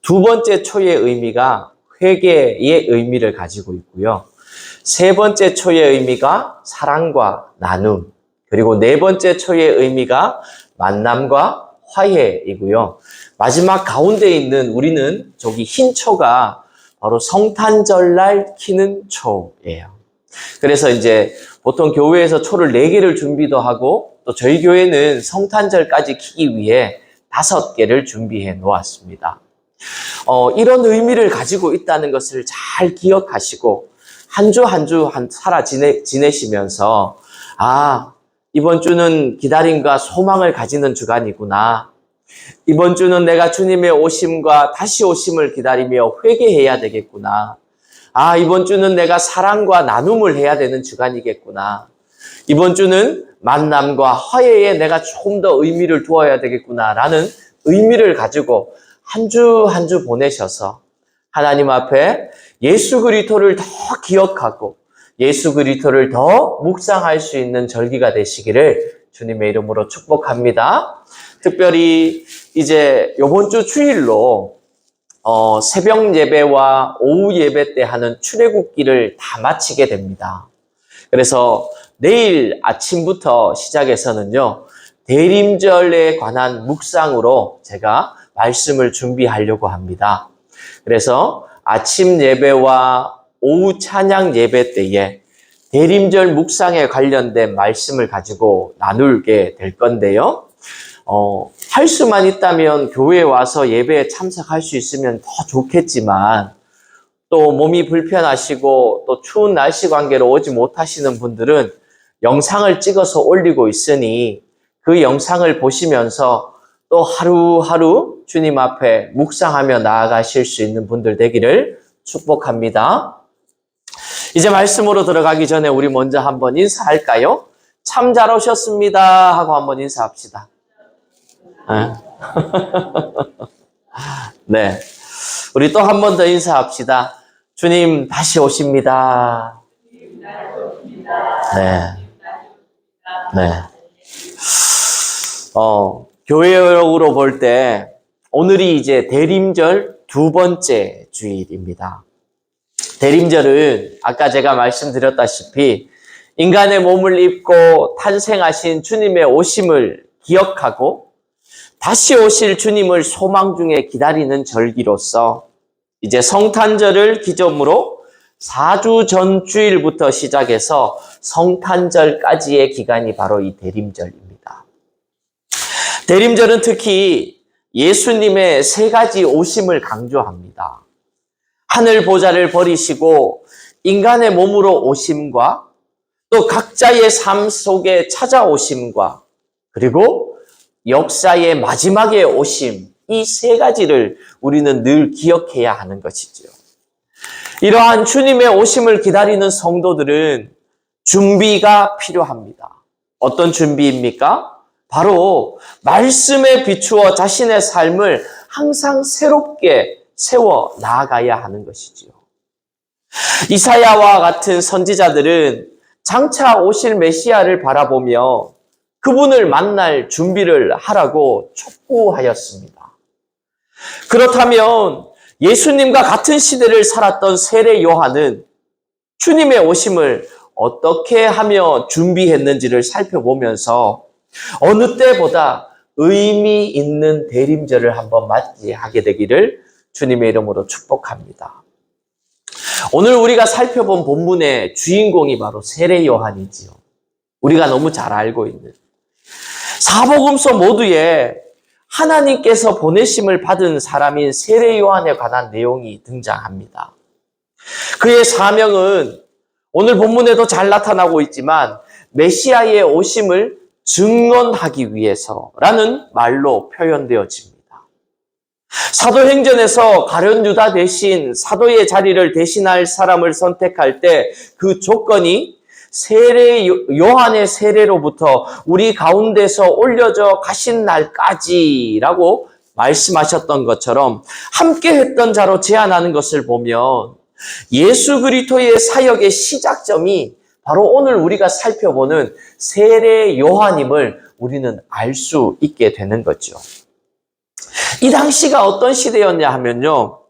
두 번째 초의 의미가 회개의 의미를 가지고 있고요. 세 번째 초의 의미가 사랑과 나눔, 그리고 네 번째 초의 의미가 만남과 화해이고요. 마지막 가운데 있는 우리는 저기 흰 초가 바로 성탄절날 키는 초예요. 그래서 이제 보통 교회에서 초를 4개를 준비도 하고 또 저희 교회는 성탄절까지 키기 위해 5개를 준비해 놓았습니다. 이런 의미를 가지고 있다는 것을 잘 기억하시고 한 주 한 주 살아 지내시면서 이번 주는 기다림과 소망을 가지는 주간이구나. 이번 주는 내가 주님의 오심과 다시 오심을 기다리며 회개해야 되겠구나. 이번 주는 내가 사랑과 나눔을 해야 되는 주간이겠구나. 이번 주는 만남과 화해에 내가 조금 더 의미를 두어야 되겠구나라는 의미를 가지고 한 주 한 주 보내셔서 하나님 앞에 예수 그리스도를 더 기억하고 예수 그리스도를 더 묵상할 수 있는 절기가 되시기를 주님의 이름으로 축복합니다. 특별히 이제 이번 주 주일로 새벽 예배와 오후 예배 때 하는 출애굽기를 다 마치게 됩니다. 그래서 내일 아침부터 시작해서는요, 대림절에 관한 묵상으로 제가 말씀을 준비하려고 합니다. 그래서 아침 예배와 오후 찬양 예배 때에 대림절 묵상에 관련된 말씀을 가지고 나누게 될 건데요. 할 수만 있다면 교회에 와서 예배에 참석할 수 있으면 더 좋겠지만 또 몸이 불편하시고 또 추운 날씨 관계로 오지 못하시는 분들은 영상을 찍어서 올리고 있으니 그 영상을 보시면서 또 하루하루 주님 앞에 묵상하며 나아가실 수 있는 분들 되기를 축복합니다. 이제 말씀으로 들어가기 전에 우리 먼저 한번 인사할까요? 참 잘 오셨습니다 하고 한번 인사합시다. 네, 우리 또 한 번 더 인사합시다. 주님 다시 오십니다. 네. 교회적으로 볼 때 오늘이 이제 대림절 2번째 주일입니다. 대림절은 아까 제가 말씀드렸다시피 인간의 몸을 입고 탄생하신 주님의 오심을 기억하고 다시 오실 주님을 소망 중에 기다리는 절기로서 이제 성탄절을 기점으로 4주 전 주일부터 시작해서 성탄절까지의 기간이 바로 이 대림절입니다. 대림절은 특히 예수님의 3가지 오심을 강조합니다. 하늘 보좌를 버리시고 인간의 몸으로 오심과 또 각자의 삶 속에 찾아오심과 그리고 역사의 마지막에 오심, 이 3가지를 우리는 늘 기억해야 하는 것이죠. 이러한 주님의 오심을 기다리는 성도들은 준비가 필요합니다. 어떤 준비입니까? 바로 말씀에 비추어 자신의 삶을 항상 새롭게 세워 나아가야 하는 것이지요. 이사야와 같은 선지자들은 장차 오실 메시아를 바라보며 그분을 만날 준비를 하라고 촉구하였습니다. 그렇다면 예수님과 같은 시대를 살았던 세례 요한은 주님의 오심을 어떻게 하며 준비했는지를 살펴보면서 어느 때보다 의미 있는 대림절을 한번 맞이하게 되기를 주님의 이름으로 축복합니다. 오늘 우리가 살펴본 본문의 주인공이 바로 세례 요한이지요. 우리가 너무 잘 알고 있는 사복음서 모두에 하나님께서 보내심을 받은 사람인 세례 요한에 관한 내용이 등장합니다. 그의 사명은 오늘 본문에도 잘 나타나고 있지만 메시아의 오심을 증언하기 위해서라는 말로 표현되어집니다. 사도행전에서 가룟 유다 대신 사도의 자리를 대신할 사람을 선택할 때 그 조건이 세례 요한의 세례로부터 우리 가운데서 올려져 가신 날까지라고 말씀하셨던 것처럼 함께 했던 자로 제안하는 것을 보면 예수 그리스도의 사역의 시작점이 바로 오늘 우리가 살펴보는 세례 요한임을 우리는 알 수 있게 되는 거죠. 이 당시가 어떤 시대였냐 하면요,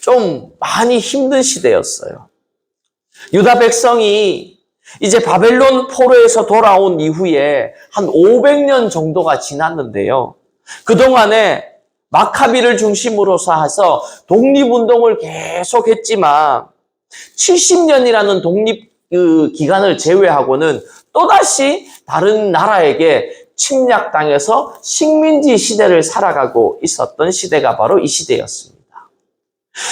좀 많이 힘든 시대였어요. 유다 백성이 이제 바벨론 포로에서 돌아온 이후에 한 500년 정도가 지났는데요. 그동안에 마카비를 중심으로서 해서 독립운동을 계속했지만 70년이라는 독립 기간을 제외하고는 또다시 다른 나라에게 침략당해서 식민지 시대를 살아가고 있었던 시대가 바로 이 시대였습니다.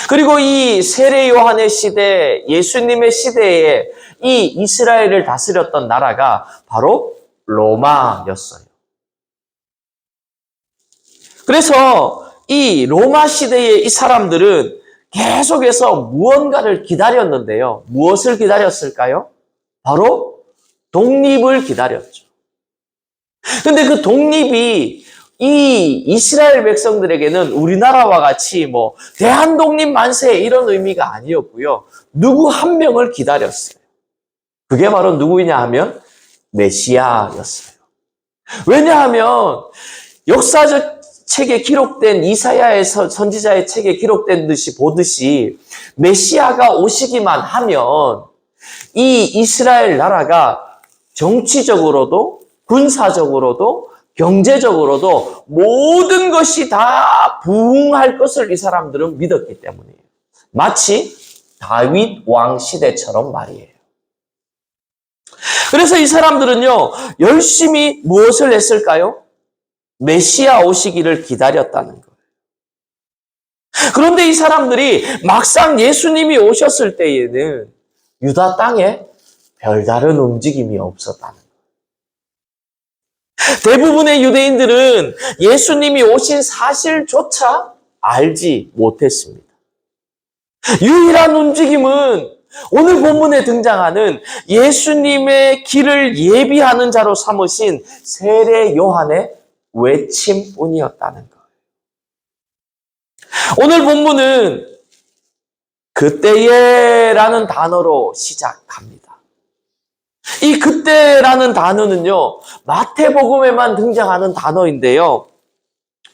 그리고 이 세례 요한의 시대, 예수님의 시대에 이 이스라엘을 다스렸던 나라가 바로 로마였어요. 그래서 이 로마 시대의 이 사람들은 계속해서 무언가를 기다렸는데요. 무엇을 기다렸을까요? 바로 독립을 기다렸죠. 근데 그 독립이 이 이스라엘 백성들에게는 우리나라와 같이 뭐 대한독립 만세 이런 의미가 아니었고요. 누구 한 명을 기다렸어요. 그게 바로 누구이냐 하면 메시아였어요. 왜냐하면 역사적 책에 기록된 이사야의 선지자의 책에 기록된 듯이 보듯이 메시아가 오시기만 하면 이 이스라엘 나라가 정치적으로도 군사적으로도 경제적으로도 모든 것이 다 부흥할 것을 이 사람들은 믿었기 때문이에요. 마치 다윗 왕 시대처럼 말이에요. 그래서 이 사람들은요, 열심히 무엇을 했을까요? 메시아 오시기를 기다렸다는 거예요. 그런데 이 사람들이 막상 예수님이 오셨을 때에는 유다 땅에 별다른 움직임이 없었다는 거예요. 대부분의 유대인들은 예수님이 오신 사실조차 알지 못했습니다. 유일한 움직임은 오늘 본문에 등장하는 예수님의 길을 예비하는 자로 삼으신 세례 요한의 외침뿐이었다는 거예요. 오늘 본문은 그때에라는 단어로 시작합니다. 이 그때라는 단어는요, 마태복음에만 등장하는 단어인데요.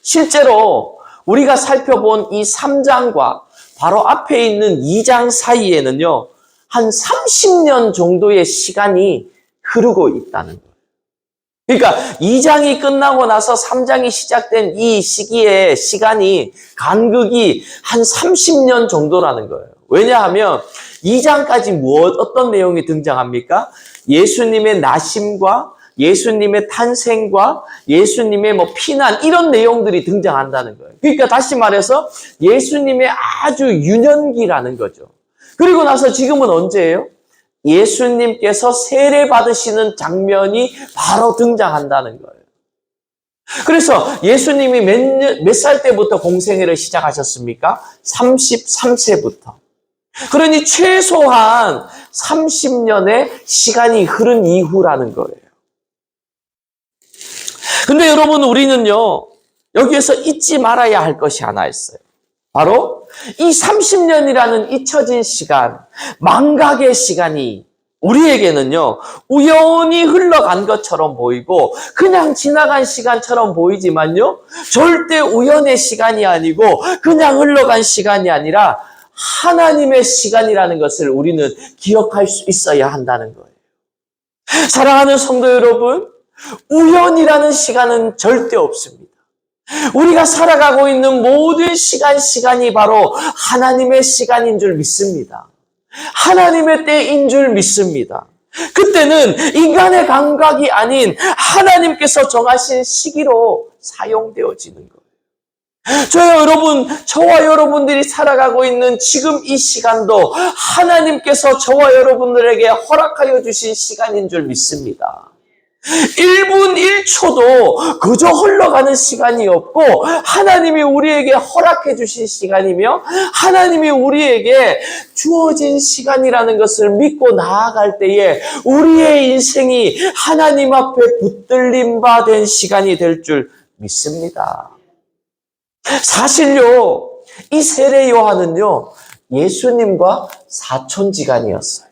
실제로 우리가 살펴본 이 3장과 바로 앞에 있는 2장 사이에는요, 한 30년 정도의 시간이 흐르고 있다는 거예요. 그러니까 2장이 끝나고 나서 3장이 시작된 이 시기의 시간이 간극이 한 30년 정도라는 거예요. 왜냐하면 2장까지 어떤 내용이 등장합니까? 예수님의 나심과 예수님의 탄생과 예수님의 피난 이런 내용들이 등장한다는 거예요. 그러니까 다시 말해서 예수님의 아주 유년기라는 거죠. 그리고 나서 지금은 언제예요? 예수님께서 세례 받으시는 장면이 바로 등장한다는 거예요. 그래서 예수님이 몇 살 때부터 공생애를 시작하셨습니까? 33세부터. 그러니 최소한 30년의 시간이 흐른 이후라는 거예요. 근데 여러분, 우리는요, 여기에서 잊지 말아야 할 것이 하나 있어요. 바로 이 30년이라는 잊혀진 시간, 망각의 시간이 우리에게는요, 우연히 흘러간 것처럼 보이고 그냥 지나간 시간처럼 보이지만요, 절대 우연의 시간이 아니고 그냥 흘러간 시간이 아니라 하나님의 시간이라는 것을 우리는 기억할 수 있어야 한다는 거예요. 사랑하는 성도 여러분, 우연이라는 시간은 절대 없습니다. 우리가 살아가고 있는 모든 시간이 바로 하나님의 시간인 줄 믿습니다. 하나님의 때인 줄 믿습니다. 그때는 인간의 감각이 아닌 하나님께서 정하신 시기로 사용되어지는 거예요. 저와 여러분들이 살아가고 있는 지금 이 시간도 하나님께서 저와 여러분들에게 허락하여 주신 시간인 줄 믿습니다. 1분 1초도 그저 흘러가는 시간이 없고 하나님이 우리에게 허락해 주신 시간이며 하나님이 우리에게 주어진 시간이라는 것을 믿고 나아갈 때에 우리의 인생이 하나님 앞에 붙들림 바 된 시간이 될 줄 믿습니다. 사실요, 이 세례 요한은요, 예수님과 사촌지간이었어요.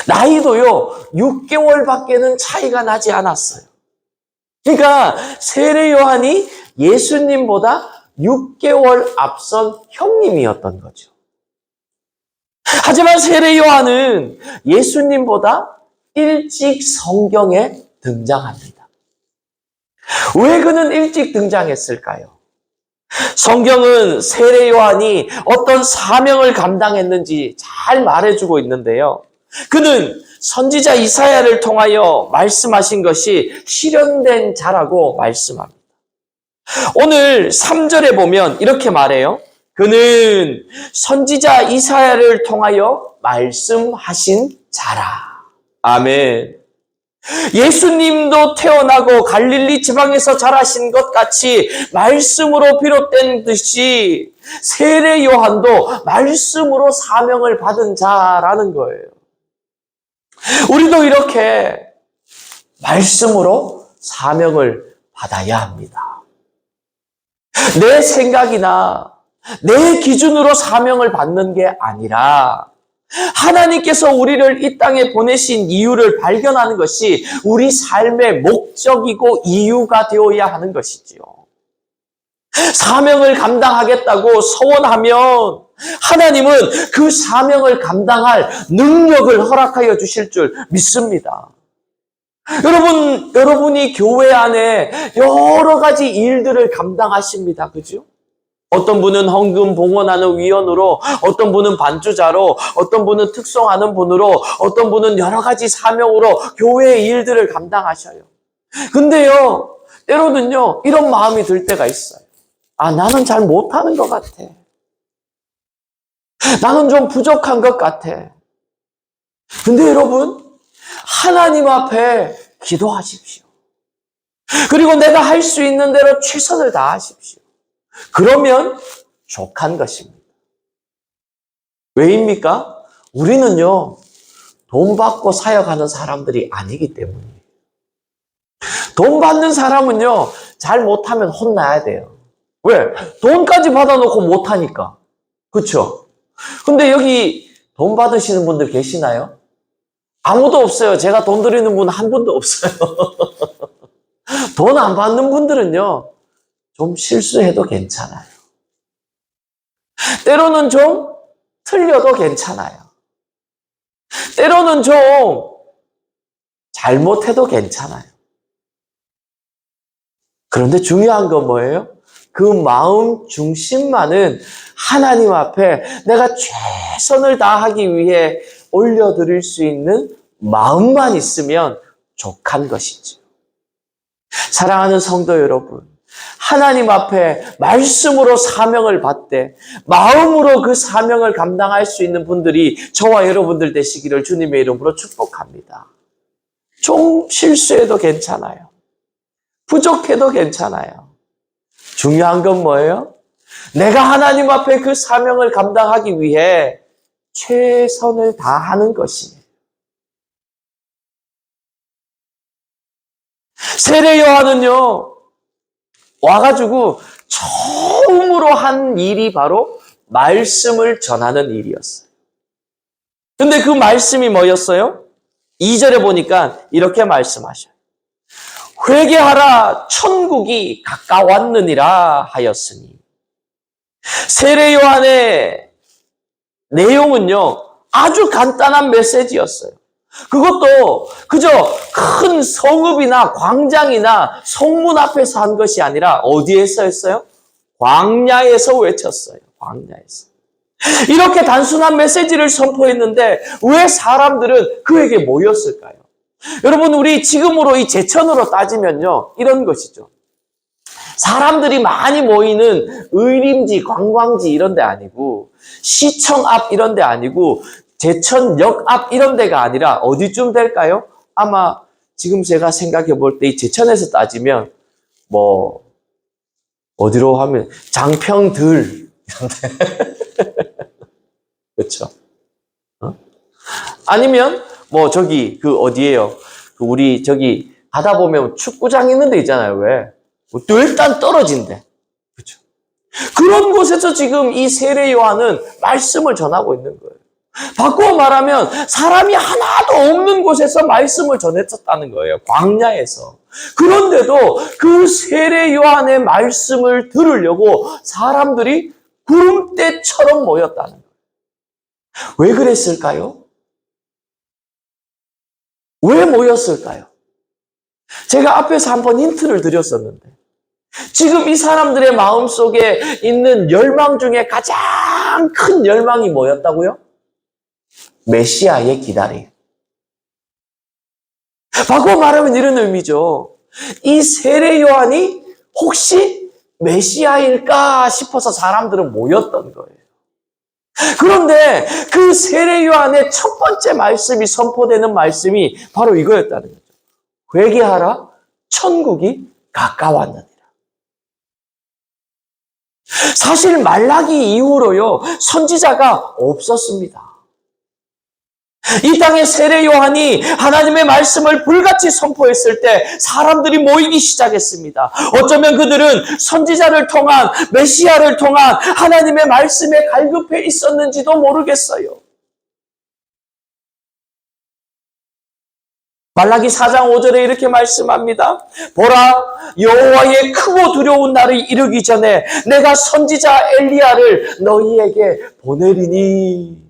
나이도요, 6개월밖에는 차이가 나지 않았어요. 그러니까 세례 요한이 예수님보다 6개월 앞선 형님이었던 거죠. 하지만 세례 요한은 예수님보다 일찍 성경에 등장합니다. 왜 그는 일찍 등장했을까요? 성경은 세례 요한이 어떤 사명을 감당했는지 잘 말해주고 있는데요. 그는 선지자 이사야를 통하여 말씀하신 것이 실현된 자라고 말씀합니다. 오늘 3절에 보면 이렇게 말해요. 그는 선지자 이사야를 통하여 말씀하신 자라. 아멘. 예수님도 태어나고 갈릴리 지방에서 자라신 것 같이 말씀으로 비롯된 듯이 세례 요한도 말씀으로 사명을 받은 자라는 거예요. 우리도 이렇게 말씀으로 사명을 받아야 합니다. 내 생각이나 내 기준으로 사명을 받는 게 아니라 하나님께서 우리를 이 땅에 보내신 이유를 발견하는 것이 우리 삶의 목적이고 이유가 되어야 하는 것이지요. 사명을 감당하겠다고 소원하면 하나님은 그 사명을 감당할 능력을 허락하여 주실 줄 믿습니다. 여러분이 교회 안에 여러 가지 일들을 감당하십니다. 그죠? 어떤 분은 헌금 봉헌하는 위원으로, 어떤 분은 반주자로, 어떤 분은 특송하는 분으로, 어떤 분은 여러 가지 사명으로 교회의 일들을 감당하셔요. 근데요, 때로는요, 이런 마음이 들 때가 있어요. 아, 나는 잘 못하는 것 같아. 나는 좀 부족한 것 같아. 근데 여러분, 하나님 앞에 기도하십시오. 그리고 내가 할 수 있는 대로 최선을 다하십시오. 그러면 족한 것입니다. 왜입니까? 우리는요, 돈 받고 사역하는 사람들이 아니기 때문이에요. 돈 받는 사람은요, 잘 못하면 혼나야 돼요. 왜? 돈까지 받아놓고 못하니까. 그렇죠? 근데 여기 돈 받으시는 분들 계시나요? 아무도 없어요. 제가 돈 드리는 분 한 분도 없어요. 돈 안 받는 분들은요, 좀 실수해도 괜찮아요. 때로는 좀 틀려도 괜찮아요. 때로는 좀 잘못해도 괜찮아요. 그런데 중요한 건 뭐예요? 그 마음 중심만은 하나님 앞에 내가 최선을 다하기 위해 올려드릴 수 있는 마음만 있으면 족한 것이죠. 사랑하는 성도 여러분, 하나님 앞에 말씀으로 사명을 받되 마음으로 그 사명을 감당할 수 있는 분들이 저와 여러분들 되시기를 주님의 이름으로 축복합니다. 좀 실수해도 괜찮아요. 부족해도 괜찮아요. 중요한 건 뭐예요? 내가 하나님 앞에 그 사명을 감당하기 위해 최선을 다하는 것이에요. 세례 요한은요, 와가지고 처음으로 한 일이 바로 말씀을 전하는 일이었어요. 근데 그 말씀이 뭐였어요? 2절에 보니까 이렇게 말씀하셔요. 회개하라, 천국이 가까웠느니라 하였으니. 세례 요한의 내용은요, 아주 간단한 메시지였어요. 그것도 그저 큰 성읍이나 광장이나 성문 앞에서 한 것이 아니라 어디에서 했어요? 광야에서 외쳤어요. 광야에서. 이렇게 단순한 메시지를 선포했는데 왜 사람들은 그에게 모였을까요? 여러분, 우리 지금으로 이 제천으로 따지면요, 이런 것이죠. 사람들이 많이 모이는 의림지, 관광지 이런 데 아니고, 시청 앞 이런 데 아니고, 제천역 앞 이런 데가 아니라 어디쯤 될까요? 아마 지금 제가 생각해 볼 때 이 제천에서 따지면 어디로 하면 장평들 이런 데. 그렇죠? 아니면 저기 어디예요? 우리 저기 가다 보면 축구장 있는 데 있잖아요. 왜? 또 일단 떨어진대. 그렇죠? 그런 곳에서 지금 이 세례 요한은 말씀을 전하고 있는 거예요. 바꾸어 말하면 사람이 하나도 없는 곳에서 말씀을 전했었다는 거예요. 광야에서. 그런데도 그 세례 요한의 말씀을 들으려고 사람들이 구름대처럼 모였다는 거예요. 왜 그랬을까요? 왜 모였을까요? 제가 앞에서 한번 힌트를 드렸었는데 지금 이 사람들의 마음속에 있는 열망 중에 가장 큰 열망이 뭐였다고요? 메시아의 기다림. 바꿔 말하면 이런 의미죠. 이 세례 요한이 혹시 메시아일까 싶어서 사람들은 모였던 거예요. 그런데 그 세례 요한의 첫 번째 말씀이 선포되는 말씀이 바로 이거였다는 거죠. 회개하라, 천국이 가까웠느니라. 사실 말라기 이후로요, 선지자가 없었습니다. 이 땅에 세례 요한이 하나님의 말씀을 불같이 선포했을 때 사람들이 모이기 시작했습니다. 어쩌면 그들은 선지자를 통한 메시아를 통한 하나님의 말씀에 갈급해 있었는지도 모르겠어요. 말라기 4장 5절에 이렇게 말씀합니다. 보라, 여호와의 크고 두려운 날이 이르기 전에 내가 선지자 엘리야를 너희에게 보내리니.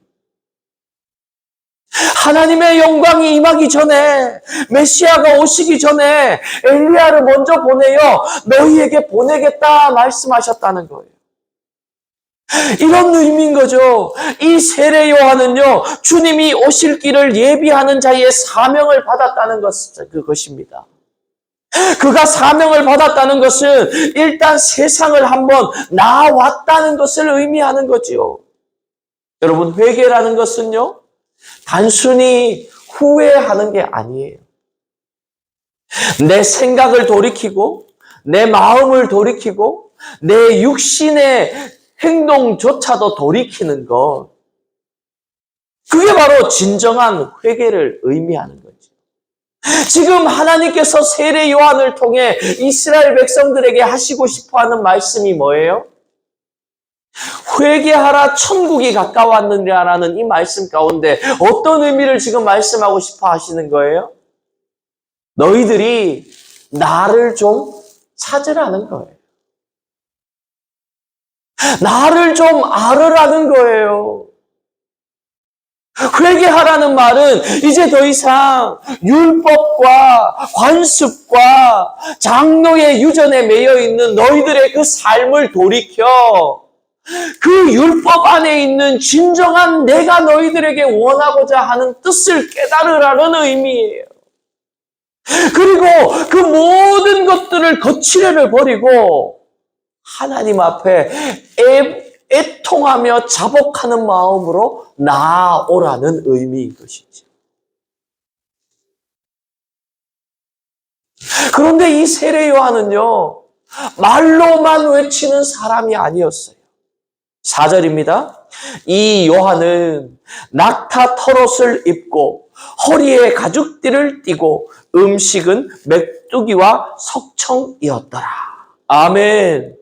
하나님의 영광이 임하기 전에, 메시아가 오시기 전에 엘리야를 먼저 보내어 너희에게 보내겠다 말씀하셨다는 거예요. 이런 의미인 거죠. 이 세례 요한은요, 주님이 오실 길을 예비하는 자의 사명을 받았다는 그것입니다. 그가 사명을 받았다는 것은 일단 세상을 한번 나아왔다는 것을 의미하는 거지요. 여러분, 회개라는 것은요, 단순히 후회하는 게 아니에요. 내 생각을 돌이키고, 내 마음을 돌이키고, 내 육신의 행동조차도 돌이키는 것. 그게 바로 진정한 회개를 의미하는 거죠. 지금 하나님께서 세례 요한을 통해 이스라엘 백성들에게 하시고 싶어하는 말씀이 뭐예요? 회개하라, 천국이 가까웠느니라는 이 말씀 가운데 어떤 의미를 지금 말씀하고 싶어 하시는 거예요? 너희들이 나를 좀 찾으라는 거예요. 나를 좀 알으라는 거예요. 회개하라는 말은 이제 더 이상 율법과 관습과 장로의 유전에 매여 있는 너희들의 그 삶을 돌이켜 그 율법 안에 있는 진정한 내가 너희들에게 원하고자 하는 뜻을 깨달으라는 의미예요. 그리고 그 모든 것들을 거칠애를 버리고 하나님 앞에 애통하며 자복하는 마음으로 나아오라는 의미인 것이죠. 그런데 이 세례 요한은요, 말로만 외치는 사람이 아니었어요. 4절입니다. 이 요한은 낙타 털옷을 입고 허리에 가죽띠를 띠고 음식은 메뚜기와 석청이었더라. 아멘.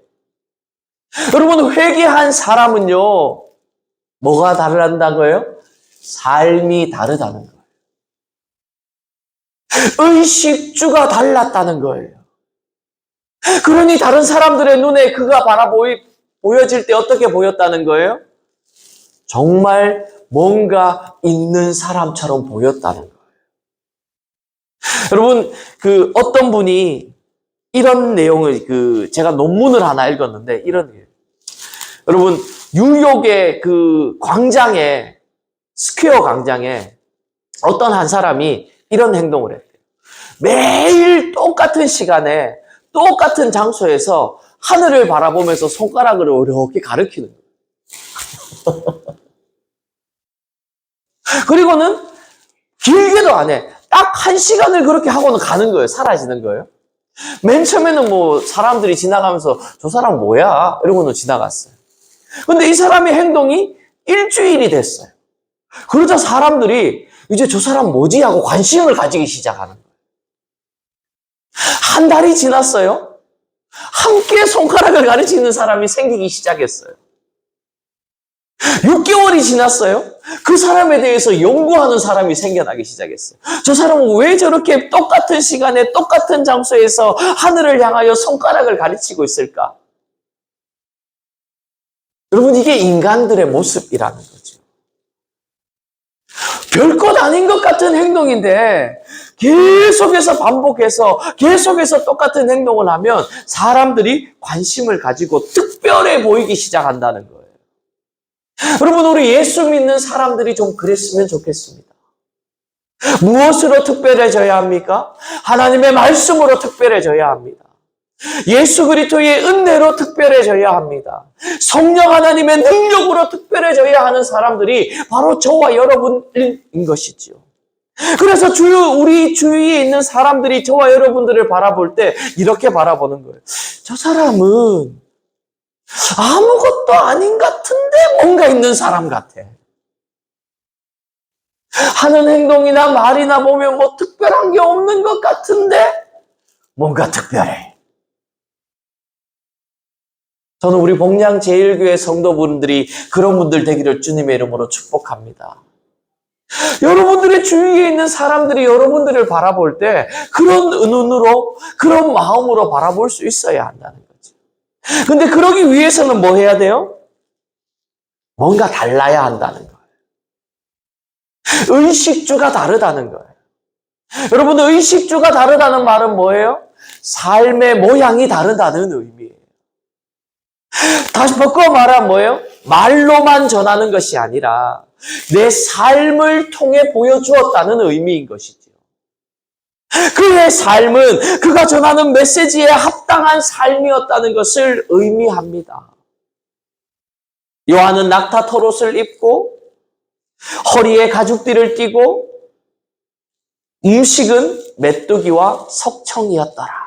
여러분, 회개한 사람은요, 뭐가 다르다고요? 삶이 다르다는 거예요. 의식주가 달랐다는 거예요. 그러니 다른 사람들의 눈에 그가 보여질 때 어떻게 보였다는 거예요? 정말 뭔가 있는 사람처럼 보였다는 거예요. 여러분, 어떤 분이 이런 내용을, 제가 논문을 하나 읽었는데, 여러분, 뉴욕의 광장에, 스퀘어 광장에 어떤 한 사람이 이런 행동을 했대요. 매일 똑같은 시간에, 똑같은 장소에서 하늘을 바라보면서 손가락으로 이렇게 가리키는 거예요. 그리고는 길게도 안 해. 딱 1시간을 그렇게 하고는 가는 거예요. 사라지는 거예요. 맨 처음에는 사람들이 지나가면서 저 사람 뭐야? 이러고는 지나갔어요. 근데 이 사람의 행동이 일주일이 됐어요. 그러자 사람들이 이제 저 사람 뭐지? 하고 관심을 가지기 시작하는 거예요. 한 달이 지났어요. 함께 손가락을 가리키는 사람이 생기기 시작했어요. 6개월이 지났어요. 그 사람에 대해서 연구하는 사람이 생겨나기 시작했어요. 저 사람은 왜 저렇게 똑같은 시간에 똑같은 장소에서 하늘을 향하여 손가락을 가르치고 있을까? 여러분, 이게 인간들의 모습이라는 거죠. 별것 아닌 것 같은 행동인데 계속해서 반복해서 계속해서 똑같은 행동을 하면 사람들이 관심을 가지고 특별해 보이기 시작한다는 거예요. 여러분, 우리 예수 믿는 사람들이 좀 그랬으면 좋겠습니다. 무엇으로 특별해져야 합니까? 하나님의 말씀으로 특별해져야 합니다. 예수 그리스도의 은혜로 특별해져야 합니다. 성령 하나님의 능력으로 특별해져야 하는 사람들이 바로 저와 여러분인 것이지요. 그래서 우리 주위에 있는 사람들이 저와 여러분들을 바라볼 때 이렇게 바라보는 거예요. 저 사람은 아무것도 아닌 같은데 뭔가 있는 사람 같아. 하는 행동이나 말이나 보면 뭐 특별한 게 없는 것 같은데 뭔가 특별해. 저는 우리 복양 제1교회 성도분들이 그런 분들 되기를 주님의 이름으로 축복합니다. 여러분들의 주위에 있는 사람들이 여러분들을 바라볼 때 그런 눈으로, 그런 마음으로 바라볼 수 있어야 한다는 거죠. 근데 그러기 위해서는 뭐 해야 돼요? 뭔가 달라야 한다는 거예요. 의식주가 다르다는 거예요. 여러분, 의식주가 다르다는 말은 뭐예요? 삶의 모양이 다르다는 의미예요. 다시 바꿔 말하면 뭐예요? 말로만 전하는 것이 아니라 내 삶을 통해 보여주었다는 의미인 것이죠. 그의 삶은 그가 전하는 메시지에 합당한 삶이었다는 것을 의미합니다. 요한은 낙타 털옷을 입고 허리에 가죽띠를 띠고 음식은 메뚜기와 석청이었더라.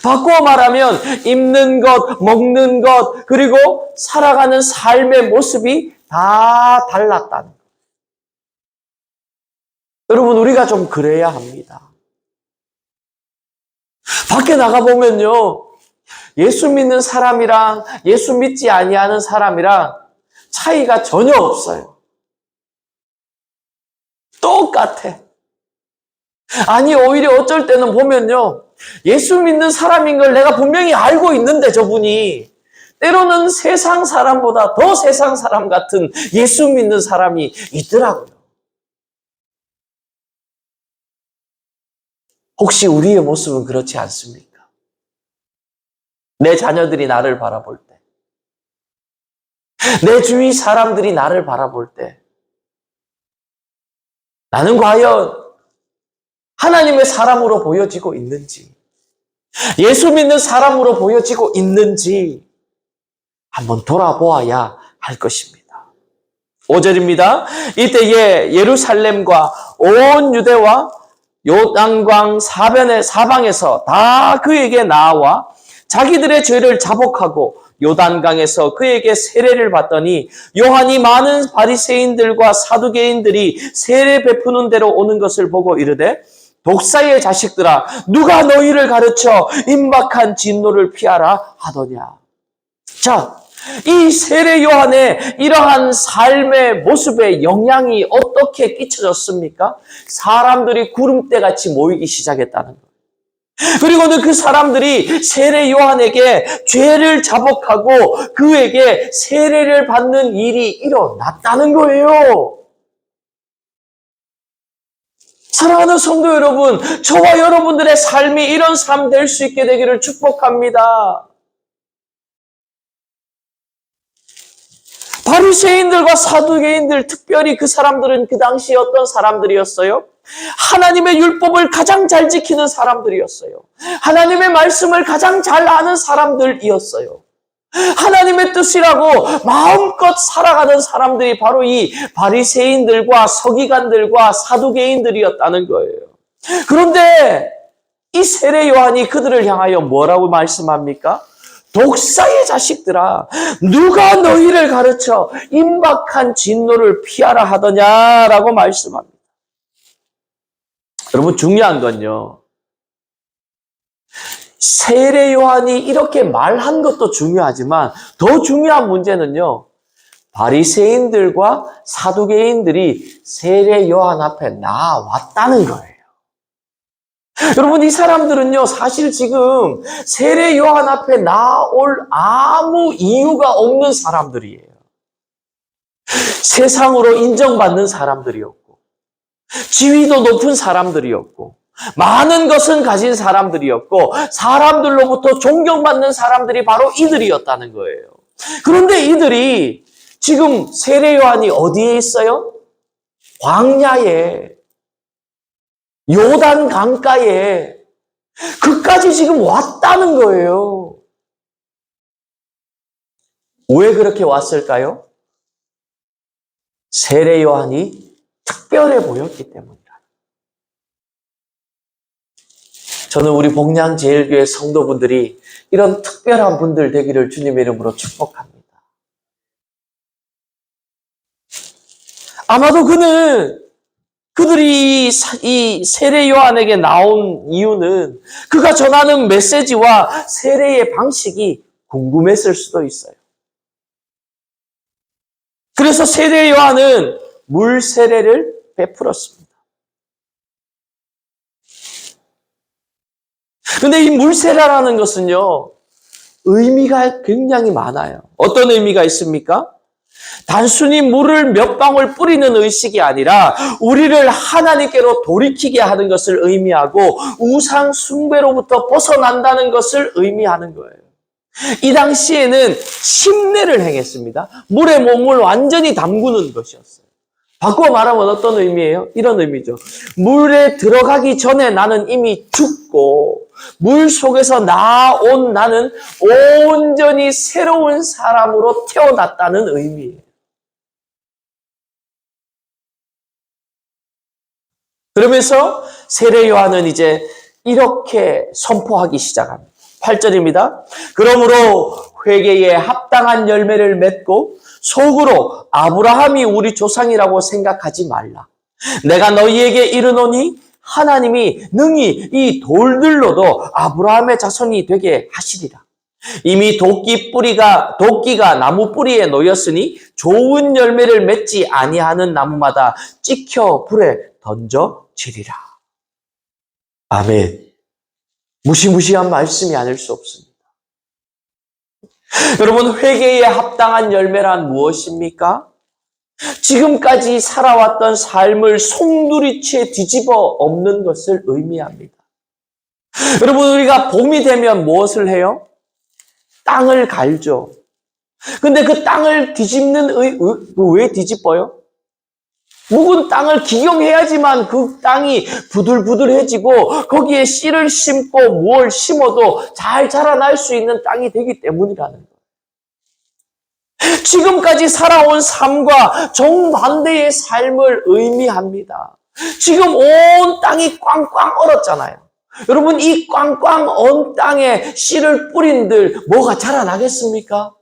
바꾸어 말하면 입는 것, 먹는 것, 그리고 살아가는 삶의 모습이 다 달랐다는 것. 여러분, 우리가 좀 그래야 합니다. 밖에 나가보면요, 예수 믿는 사람이랑 예수 믿지 아니하는 사람이랑 차이가 전혀 없어요. 똑같아. 아니, 오히려 어쩔 때는 보면요, 예수 믿는 사람인 걸 내가 분명히 알고 있는데 저분이 때로는 세상 사람보다 더 세상 사람 같은 예수 믿는 사람이 있더라고요. 혹시 우리의 모습은 그렇지 않습니까? 내 자녀들이 나를 바라볼 때, 내 주위 사람들이 나를 바라볼 때 나는 과연 하나님의 사람으로 보여지고 있는지, 예수 믿는 사람으로 보여지고 있는지 한번 돌아보아야 할 것입니다. 5절입니다. 이때에 예루살렘과 온 유대와 요단강 사방에서 다 그에게 나와 자기들의 죄를 자복하고 요단강에서 그에게 세례를 받더니 요한이 많은 바리새인들과 사두개인들이 세례 베푸는 대로 오는 것을 보고 이르되 독사의 자식들아, 누가 너희를 가르쳐 임박한 진노를 피하라 하더냐. 자, 이 세례 요한의 이러한 삶의 모습에 영향이 어떻게 끼쳐졌습니까? 사람들이 구름대같이 모이기 시작했다는 거예요. 그리고는 그 사람들이 세례 요한에게 죄를 자복하고 그에게 세례를 받는 일이 일어났다는 거예요. 사랑하는 성도 여러분, 저와 여러분들의 삶이 이런 삶 될 수 있게 되기를 축복합니다. 바리새인들과 사두개인들, 특별히 그 사람들은 그 당시 어떤 사람들이었어요? 하나님의 율법을 가장 잘 지키는 사람들이었어요. 하나님의 말씀을 가장 잘 아는 사람들이었어요. 하나님의 뜻이라고 마음껏 살아가는 사람들이 바로 이 바리새인들과 서기관들과 사두개인들이었다는 거예요. 그런데 이 세례 요한이 그들을 향하여 뭐라고 말씀합니까? 독사의 자식들아, 누가 너희를 가르쳐 임박한 진노를 피하라 하더냐라고 말씀합니다. 여러분, 중요한 건요, 세례 요한이 이렇게 말한 것도 중요하지만 더 중요한 문제는요, 바리새인들과 사두개인들이 세례 요한 앞에 나왔다는 거예요. 여러분, 이 사람들은요, 사실 지금 세례 요한 앞에 나올 아무 이유가 없는 사람들이에요. 세상으로 인정받는 사람들이었고, 지위도 높은 사람들이었고, 많은 것은 가진 사람들이었고, 사람들로부터 존경받는 사람들이 바로 이들이었다는 거예요. 그런데 이들이 지금 세례 요한이 어디에 있어요? 광야에, 요단 강가에, 그까지 지금 왔다는 거예요. 왜 그렇게 왔을까요? 세례 요한이 특별해 보였기 때문이다. 저는 우리 복량제일교회 성도분들이 이런 특별한 분들 되기를 주님의 이름으로 축복합니다. 아마도 그들이 이 세례 요한에게 나온 이유는 그가 전하는 메시지와 세례의 방식이 궁금했을 수도 있어요. 그래서 세례 요한은 물 세례를 베풀었습니다. 근데 이 물 세례라는 것은요, 의미가 굉장히 많아요. 어떤 의미가 있습니까? 단순히 물을 몇 방울 뿌리는 의식이 아니라 우리를 하나님께로 돌이키게 하는 것을 의미하고 우상 숭배로부터 벗어난다는 것을 의미하는 거예요. 이 당시에는 심례를 행했습니다. 물에 몸을 완전히 담그는 것이었어요. 바꾸어 말하면 어떤 의미예요? 이런 의미죠. 물에 들어가기 전에 나는 이미 죽고 물 속에서 나온 나는 온전히 새로운 사람으로 태어났다는 의미예요. 그러면서 세례 요한은 이제 이렇게 선포하기 시작합니다. 8절입니다. 그러므로 회개에 합당한 열매를 맺고 속으로 아브라함이 우리 조상이라고 생각하지 말라. 내가 너희에게 이르노니 하나님이 능히 이 돌들로도 아브라함의 자손이 되게 하시리라. 이미 도끼가 나무 뿌리에 놓였으니 좋은 열매를 맺지 아니하는 나무마다 찍혀 불에 던져지리라. 아멘. 무시무시한 말씀이 아닐 수 없습니다. 여러분, 회개에 합당한 열매란 무엇입니까? 지금까지 살아왔던 삶을 송두리째 뒤집어 엎는 것을 의미합니다. 여러분, 우리가 봄이 되면 무엇을 해요? 땅을 갈죠. 근데 그 땅을 뒤집는 왜 뒤집어요? 묵은 땅을 기경해야지만 그 땅이 부들부들해지고 거기에 씨를 심고 무엇을 심어도 잘 자라날 수 있는 땅이 되기 때문이라는 거예요. 지금까지 살아온 삶과 정반대의 삶을 의미합니다. 지금 온 땅이 꽝꽝 얼었잖아요. 여러분, 이 꽝꽝 언 땅에 씨를 뿌린들 뭐가 자라나겠습니까?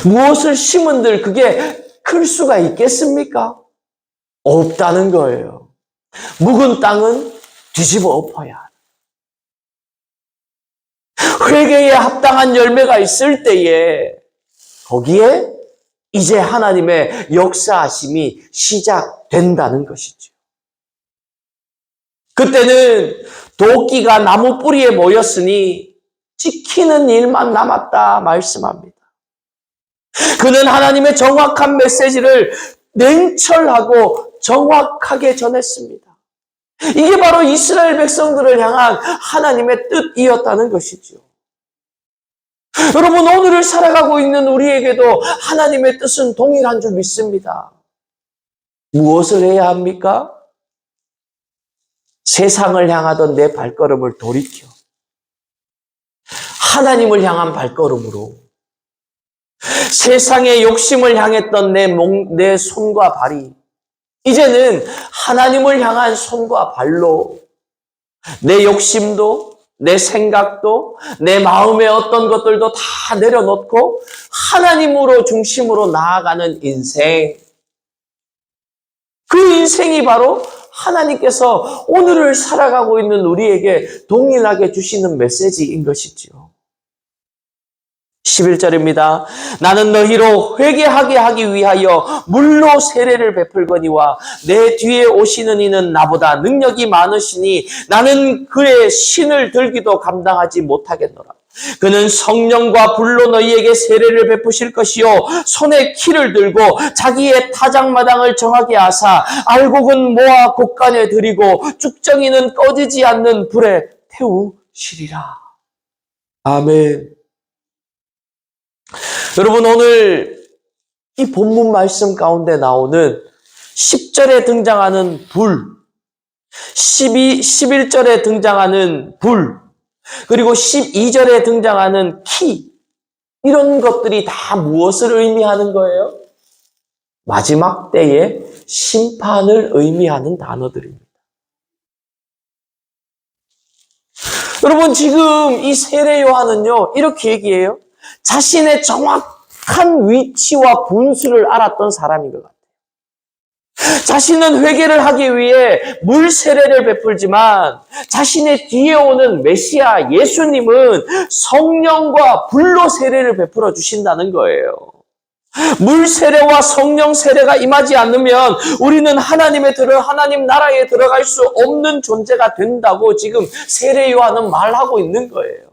무엇을 심은들 그게 클 수가 있겠습니까? 없다는 거예요. 묵은 땅은 뒤집어 엎어야. 회개에 합당한 열매가 있을 때에 거기에 이제 하나님의 역사하심이 시작된다는 것이죠. 그때는 도끼가 나무 뿌리에 모였으니 찍히는 일만 남았다 말씀합니다. 그는 하나님의 정확한 메시지를 냉철하고 정확하게 전했습니다. 이게 바로 이스라엘 백성들을 향한 하나님의 뜻이었다는 것이죠. 여러분, 오늘을 살아가고 있는 우리에게도 하나님의 뜻은 동일한 줄 믿습니다. 무엇을 해야 합니까? 세상을 향하던 내 발걸음을 돌이켜 하나님을 향한 발걸음으로, 세상의 욕심을 향했던 내 손과 발이 이제는 하나님을 향한 손과 발로 내 욕심도, 내 생각도, 내 마음의 어떤 것들도 다 내려놓고 하나님으로 중심으로 나아가는 인생. 그 인생이 바로 하나님께서 오늘을 살아가고 있는 우리에게 동일하게 주시는 메시지인 것이지요. 11절입니다. 나는 너희로 회개하게 하기 위하여 물로 세례를 베풀거니와 내 뒤에 오시는 이는 나보다 능력이 많으시니 나는 그의 신을 들기도 감당하지 못하겠노라. 그는 성령과 불로 너희에게 세례를 베푸실 것이요 손에 키를 들고 자기의 타작마당을 정하게 하사 알곡은 모아 곡간에 들이고 쭉정이는 꺼지지 않는 불에 태우시리라. 아멘. 여러분, 오늘 이 본문 말씀 가운데 나오는 10절에 등장하는 불, 11절에 등장하는 불, 그리고 12절에 등장하는 키, 이런 것들이 다 무엇을 의미하는 거예요? 마지막 때의 심판을 의미하는 단어들입니다. 여러분, 지금 이 세례 요한은요, 이렇게 얘기해요. 자신의 정확한 위치와 분수를 알았던 사람인 것 같아요. 자신은 회개를 하기 위해 물 세례를 베풀지만 자신의 뒤에 오는 메시아 예수님은 성령과 불로 세례를 베풀어 주신다는 거예요. 물 세례와 성령 세례가 임하지 않으면 우리는 하나님 나라에 들어갈 수 없는 존재가 된다고 지금 세례 요한은 말하고 있는 거예요.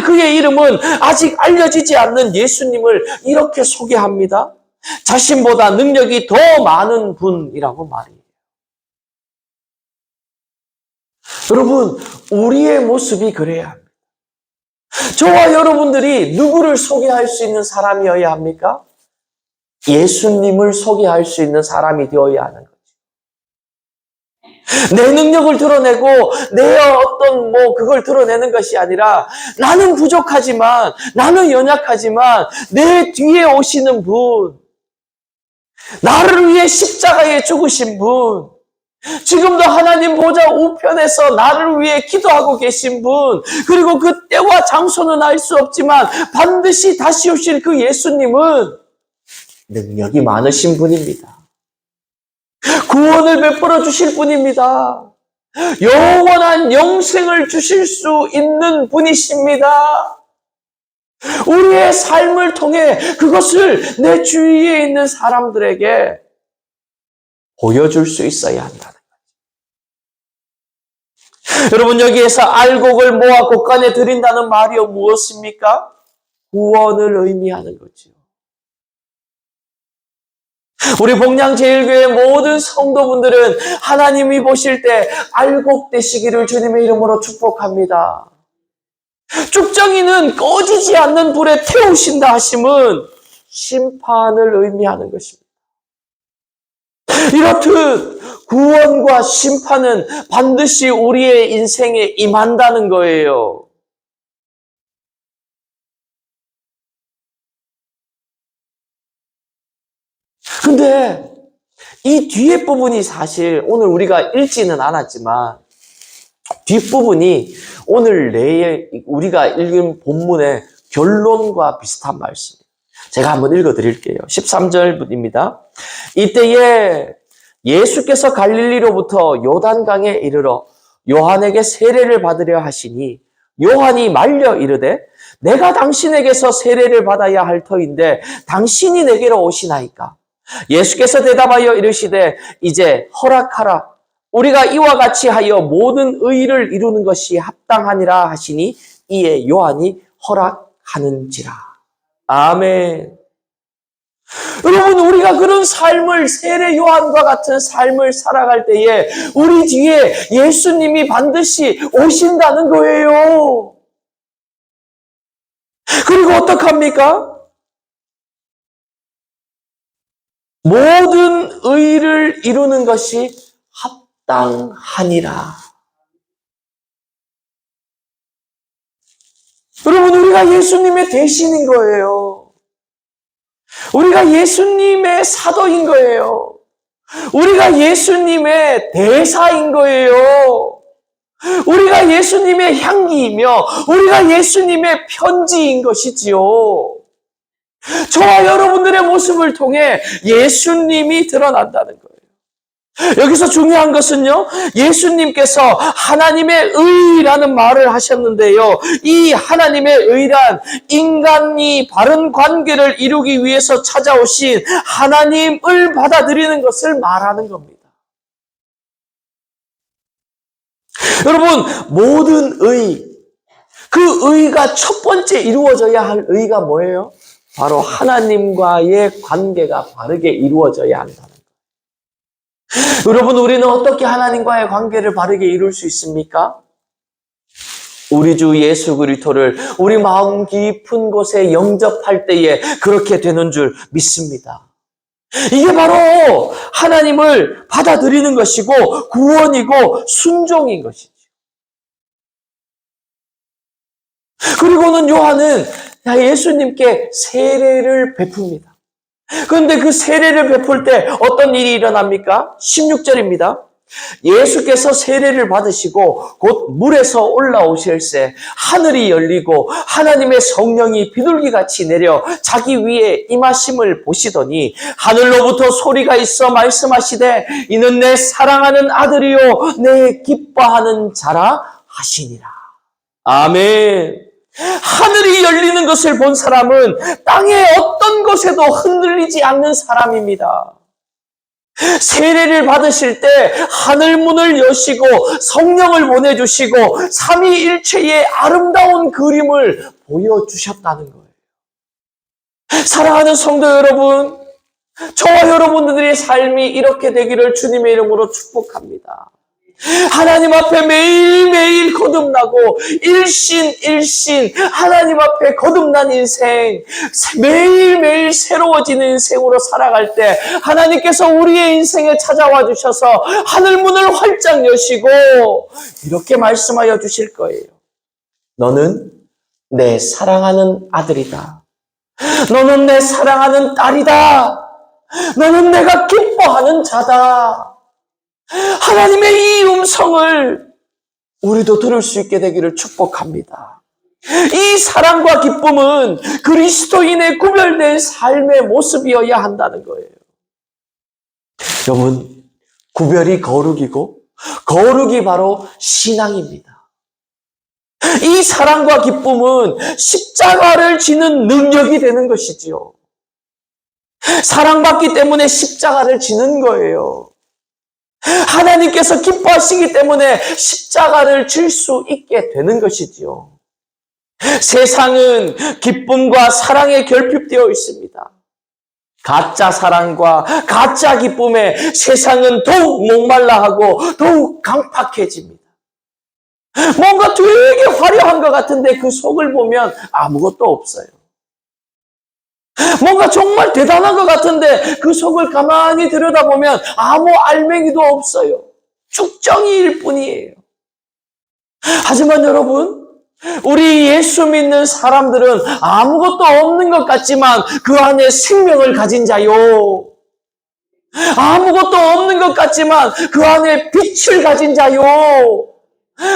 그의 이름은 아직 알려지지 않는 예수님을 이렇게 소개합니다. 자신보다 능력이 더 많은 분이라고 말해요. 여러분, 우리의 모습이 그래야 합니다. 저와 여러분들이 누구를 소개할 수 있는 사람이어야 합니까? 예수님을 소개할 수 있는 사람이 되어야 하는 거죠. 내 능력을 드러내고 내 어떤 그걸 드러내는 것이 아니라 나는 부족하지만 나는 연약하지만 내 뒤에 오시는 분, 나를 위해 십자가에 죽으신 분, 지금도 하나님 보좌 우편에서 나를 위해 기도하고 계신 분, 그리고 그 때와 장소는 알 수 없지만 반드시 다시 오실 그 예수님은 능력이 많으신 분입니다. 구원을 베풀어 주실 분입니다. 영원한 영생을 주실 수 있는 분이십니다. 우리의 삶을 통해 그것을 내 주위에 있는 사람들에게 보여줄 수 있어야 한다는 거죠. 여러분, 여기에서 알곡을 모아 곡간에 들인다는 말이요 무엇입니까? 구원을 의미하는 거죠. 우리 복량제일교회 모든 성도분들은 하나님이 보실 때 알곡 되시기를 주님의 이름으로 축복합니다. 쭉정이는 꺼지지 않는 불에 태우신다 하심은 심판을 의미하는 것입니다. 이렇듯 구원과 심판은 반드시 우리의 인생에 임한다는 거예요. 근데 이 뒤에 부분이 사실 오늘 우리가 읽지는 않았지만 뒷부분이 오늘 우리가 읽은 본문의 결론과 비슷한 말씀입니다. 제가 한번 읽어드릴게요. 13절입니다. 이때에 예수께서 갈릴리로부터 요단강에 이르러 요한에게 세례를 받으려 하시니 요한이 말려 이르되 내가 당신에게서 세례를 받아야 할 터인데 당신이 내게로 오시나이까? 예수께서 대답하여 이르시되 이제 허락하라. 우리가 이와 같이 하여 모든 의를 이루는 것이 합당하니라 하시니 이에 요한이 허락하는지라. 아멘. 여러분, 우리가 그런 삶을 세례 요한과 같은 삶을 살아갈 때에 우리 뒤에 예수님이 반드시 오신다는 거예요. 그리고 어떡합니까? 모든 의를 이루는 것이 합당하니라. 여러분, 우리가 예수님의 대신인 거예요. 우리가 예수님의 사도인 거예요. 우리가 예수님의 대사인 거예요. 우리가 예수님의 향기이며 우리가 예수님의 편지인 것이지요. 저와 여러분들의 모습을 통해 예수님이 드러난다는 거예요. 여기서 중요한 것은요, 예수님께서 하나님의 의라는 말을 하셨는데요. 이 하나님의 의란 인간이 바른 관계를 이루기 위해서 찾아오신 하나님을 받아들이는 것을 말하는 겁니다. 여러분, 모든 의, 그 의가 첫 번째 이루어져야 할 의가 뭐예요? 바로 하나님과의 관계가 바르게 이루어져야 한다는 거예요. 여러분, 우리는 어떻게 하나님과의 관계를 바르게 이룰 수 있습니까? 우리 주 예수 그리스도를 우리 마음 깊은 곳에 영접할 때에 그렇게 되는 줄 믿습니다. 이게 바로 하나님을 받아들이는 것이고 구원이고 순종인 것이죠. 그리고는 요한은 예수님께 세례를 베풉니다. 그런데 그 세례를 베풀 때 어떤 일이 일어납니까? 16절입니다. 예수께서 세례를 받으시고 곧 물에서 올라오실새 하늘이 열리고 하나님의 성령이 비둘기같이 내려 자기 위에 임하심을 보시더니 하늘로부터 소리가 있어 말씀하시되 이는 내 사랑하는 아들이요 내 기뻐하는 자라 하시니라. 아멘. 하늘이 열리는 것을 본 사람은 땅의 어떤 것에도 흔들리지 않는 사람입니다. 세례를 받으실 때 하늘문을 여시고 성령을 보내주시고 삼위일체의 아름다운 그림을 보여주셨다는 거예요. 사랑하는 성도 여러분, 저와 여러분들의 삶이 이렇게 되기를 주님의 이름으로 축복합니다. 하나님 앞에 매일매일 거듭나고 일신 하나님 앞에 거듭난 인생, 매일매일 새로워지는 인생으로 살아갈 때 하나님께서 우리의 인생에 찾아와 주셔서 하늘문을 활짝 여시고 이렇게 말씀하여 주실 거예요. 너는 내 사랑하는 아들이다. 너는 내 사랑하는 딸이다. 너는 내가 기뻐하는 자다. 하나님의 이 음성을 우리도 들을 수 있게 되기를 축복합니다. 이 사랑과 기쁨은 그리스도인의 구별된 삶의 모습이어야 한다는 거예요. 여러분, 구별이 거룩이고 거룩이 바로 신앙입니다. 이 사랑과 기쁨은 십자가를 지는 능력이 되는 것이지요. 사랑받기 때문에 십자가를 지는 거예요. 하나님께서 기뻐하시기 때문에 십자가를 질 수 있게 되는 것이지요. 세상은 기쁨과 사랑에 결핍되어 있습니다. 가짜 사랑과 가짜 기쁨에 세상은 더욱 목말라하고 더욱 강팍해집니다. 뭔가 되게 화려한 것 같은데 그 속을 보면 아무것도 없어요. 뭔가 정말 대단한 것 같은데 그 속을 가만히 들여다보면 아무 알맹이도 없어요. 축정이일 뿐이에요. 하지만 여러분, 우리 예수 믿는 사람들은 아무것도 없는 것 같지만 그 안에 생명을 가진 자요. 아무것도 없는 것 같지만 그 안에 빛을 가진 자요.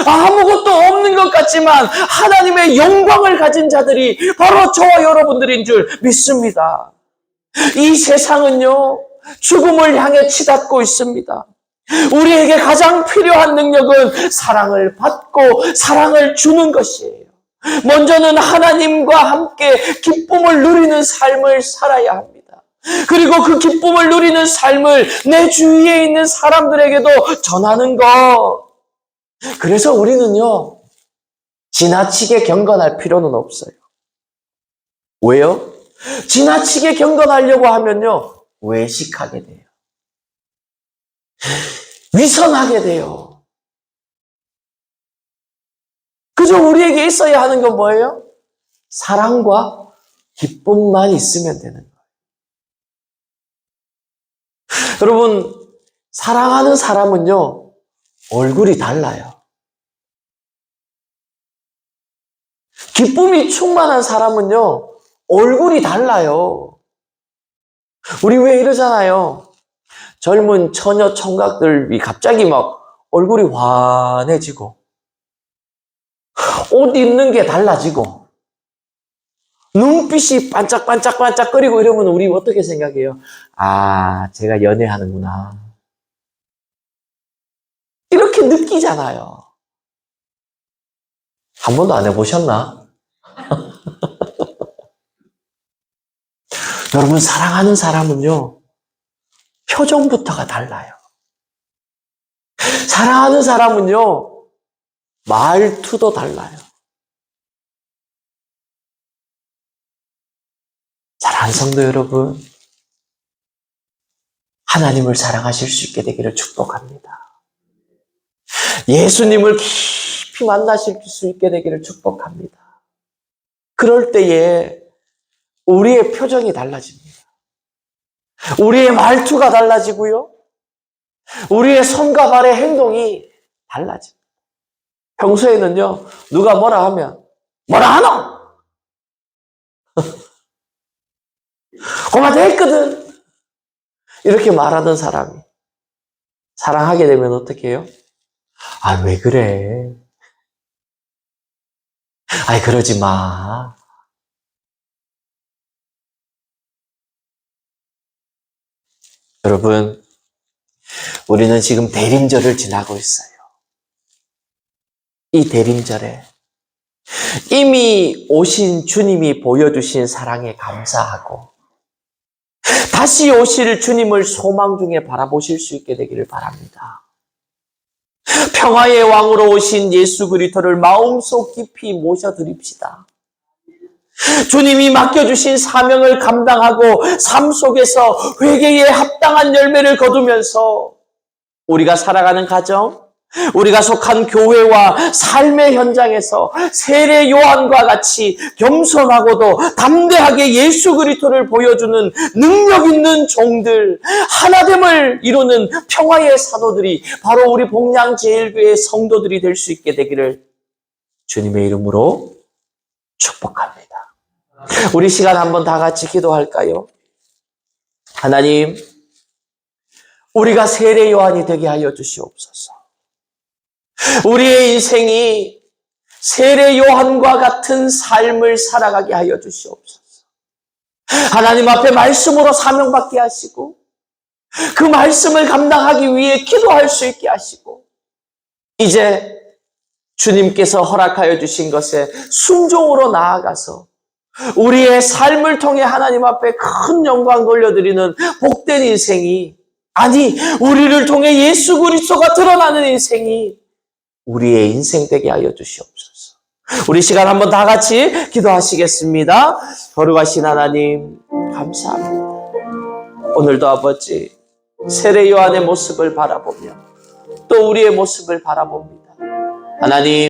아무것도 없는 것 같지만 하나님의 영광을 가진 자들이 바로 저와 여러분들인 줄 믿습니다. 이 세상은요, 죽음을 향해 치닫고 있습니다. 우리에게 가장 필요한 능력은 사랑을 받고 사랑을 주는 것이에요. 먼저는 하나님과 함께 기쁨을 누리는 삶을 살아야 합니다. 그리고 그 기쁨을 누리는 삶을 내 주위에 있는 사람들에게도 전하는 것. 그래서 우리는요, 지나치게 경건할 필요는 없어요. 왜요? 지나치게 경건하려고 하면요, 외식하게 돼요. 위선하게 돼요. 그저 우리에게 있어야 하는 건 뭐예요? 사랑과 기쁨만 있으면 되는 거예요. 여러분, 사랑하는 사람은요, 얼굴이 달라요. 기쁨이 충만한 사람은요, 얼굴이 달라요. 우리 왜 이러잖아요. 젊은 처녀 청각들이 갑자기 막 얼굴이 환해지고 옷 입는 게 달라지고 눈빛이 반짝반짝반짝거리고 이러면 우리 어떻게 생각해요? 아, 제가 연애하는구나. 느끼잖아요. 한 번도 안 해보셨나? 여러분, 사랑하는 사람은요, 표정부터가 달라요. 사랑하는 사람은요, 말투도 달라요. 사랑하는 성도 여러분, 하나님을 사랑하실 수 있게 되기를 축복합니다. 예수님을 깊이 만나실 수 있게 되기를 축복합니다. 그럴 때에 우리의 표정이 달라집니다. 우리의 말투가 달라지고요. 우리의 손과 발의 행동이 달라집니다. 평소에는요, 누가 뭐라 하면, 뭐라 하노? 고마도 했거든. 이렇게 말하던 사람이 사랑하게 되면 어떻게 해요? 아, 왜 그래? 아이, 그러지 마. 여러분, 우리는 지금 대림절을 지나고 있어요. 이 대림절에 이미 오신 주님이 보여주신 사랑에 감사하고 다시 오실 주님을 소망 중에 바라보실 수 있게 되기를 바랍니다. 평화의 왕으로 오신 예수 그리스도를 마음속 깊이 모셔드립시다. 주님이 맡겨주신 사명을 감당하고 삶 속에서 회개에 합당한 열매를 거두면서 우리가 살아가는 가정, 우리가 속한 교회와 삶의 현장에서 세례 요한과 같이 겸손하고도 담대하게 예수 그리스도를 보여주는 능력 있는 종들, 하나됨을 이루는 평화의 사도들이 바로 우리 복량제일교회 성도들이 될 수 있게 되기를 주님의 이름으로 축복합니다. 우리 시간 한번 다 같이 기도할까요? 하나님, 우리가 세례 요한이 되게 하여 주시옵소서. 우리의 인생이 세례 요한과 같은 삶을 살아가게 하여 주시옵소서. 하나님 앞에 말씀으로 사명받게 하시고 그 말씀을 감당하기 위해 기도할 수 있게 하시고 이제 주님께서 허락하여 주신 것에 순종으로 나아가서 우리의 삶을 통해 하나님 앞에 큰 영광 돌려드리는 복된 인생이, 아니 우리를 통해 예수 그리스도가 드러나는 인생이 우리의 인생 되게 하여 주시옵소서. 우리 시간 한번 다 같이 기도하시겠습니다. 거룩하신 하나님 감사합니다. 오늘도 아버지 세례 요한의 모습을 바라보며 또 우리의 모습을 바라봅니다. 하나님